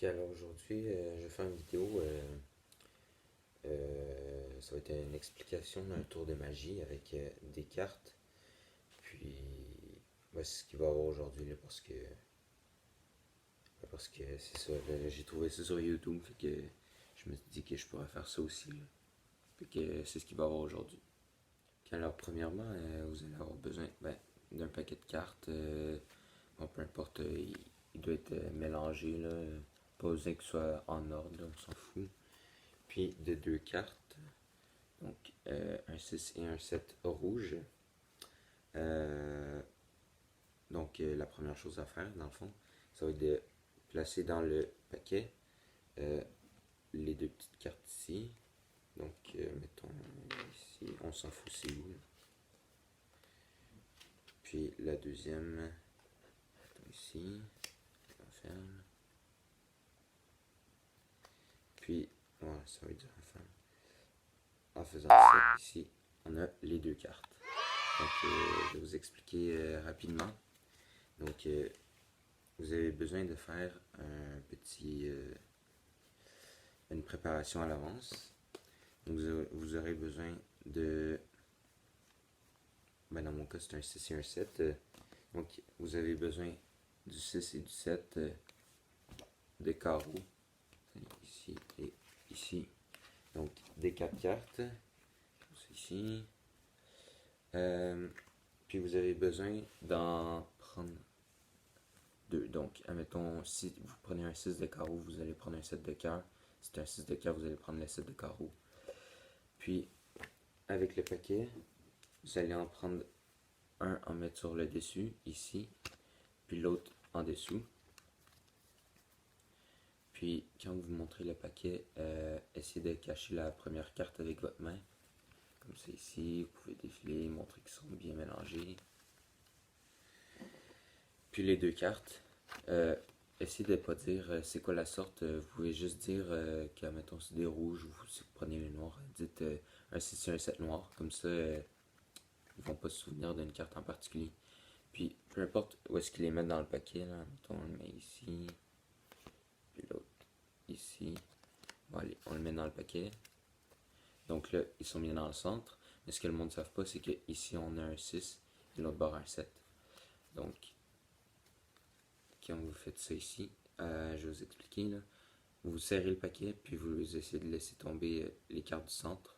Alors aujourd'hui, je vais faire une vidéo. Ça va être une explication d'un tour de magie avec des cartes. Puis, c'est ce qu'il va y avoir aujourd'hui là, parce que c'est ça. Là, j'ai trouvé ça sur YouTube, fait que je me suis dit que je pourrais faire ça aussi. Là. Fait que c'est ce qu'il va y avoir aujourd'hui. Alors, premièrement, vous allez avoir besoin d'un paquet de cartes. Bon, peu importe, il doit être mélangé là. Pas besoin que ce soit en ordre, là, on s'en fout. Puis de deux cartes, donc un 6 et un 7 rouge. La première chose à faire, dans le fond, ça va être de placer dans le paquet euh, les deux petites cartes ici. Donc, mettons ici, on s'en fout, c'est où. Là. Puis la deuxième, mettons ici, on ferme. Puis, voilà, ça va être enfin. En faisant ça, ici, on a les deux cartes. Donc, je vais vous expliquer rapidement. Donc, vous avez besoin de faire une préparation à l'avance. Donc, vous aurez besoin de, dans mon cas, c'est un 6 et un 7. Donc, vous avez besoin du 6 et du 7 de carreaux, ici et ici. Donc, des 4 cartes, ici. Puis, vous avez besoin d'en prendre deux. Donc, admettons, si vous prenez un 6 de carreau, vous allez prendre un 7 de cœur. Si c'est un 6 de cœur, vous allez prendre le 7 de carreau. Puis, avec le paquet, vous allez en prendre un en mettre sur le dessus, ici, puis l'autre en dessous. Puis, quand vous montrez le paquet, essayez de cacher la première carte avec votre main. Comme ça ici, vous pouvez défiler, montrer qu'ils sont bien mélangés. Puis les deux cartes, essayez de ne pas dire c'est quoi la sorte. Vous pouvez juste dire que, mettons, c'est des rouges ou si vous prenez les noirs, dites un 6 et un 7 noir. Comme ça, ils vont pas se souvenir d'une carte en particulier. Puis, peu importe où est-ce qu'ils les mettent dans le paquet, là, mettons, on le met ici, puis l'autre ici. Bon, allez, on le met dans le paquet. Donc là, ils sont bien dans le centre. Mais ce que le monde ne savent pas, c'est qu'ici, on a un 6 et l'autre bord un 7. Donc, quand vous faites ça ici, je vais vous expliquer. Là. Vous serrez le paquet, puis vous essayez de laisser tomber les cartes du centre.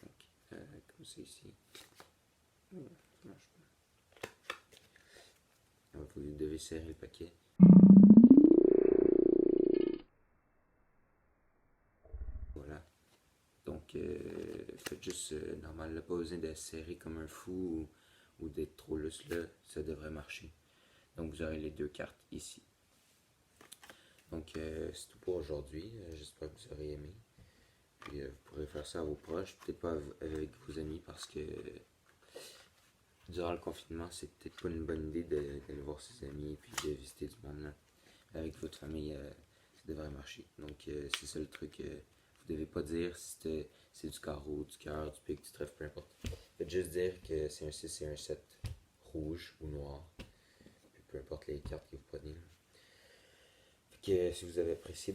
Donc, comme ça ici. Ça marche pas. Alors, vous devez serrer le paquet. Voilà. Donc, faites juste normal. Là, pas besoin de serrer comme un fou ou d'être trop lousse là. Ça devrait marcher. Donc, vous aurez les deux cartes ici. Donc, c'est tout pour aujourd'hui. J'espère que vous aurez aimé. Puis, vous pourrez faire ça à vos proches. Peut-être pas avec vos amis parce que durant le confinement, c'est peut-être pas une bonne idée d'aller voir ses amis et puis de visiter du monde là. Avec votre famille, ça devrait marcher. Donc, c'est ça le truc. Vous devez pas dire si c'est du carreau, du cœur, du pic, du trèfle, peu importe. Faites juste dire que c'est un 6 et un 7 rouge ou noir. Puis peu importe les cartes que vous prenez. Fait que si vous avez apprécié,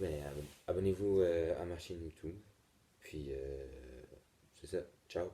abonnez-vous à ma chaîne YouTube. Puis c'est ça. Ciao.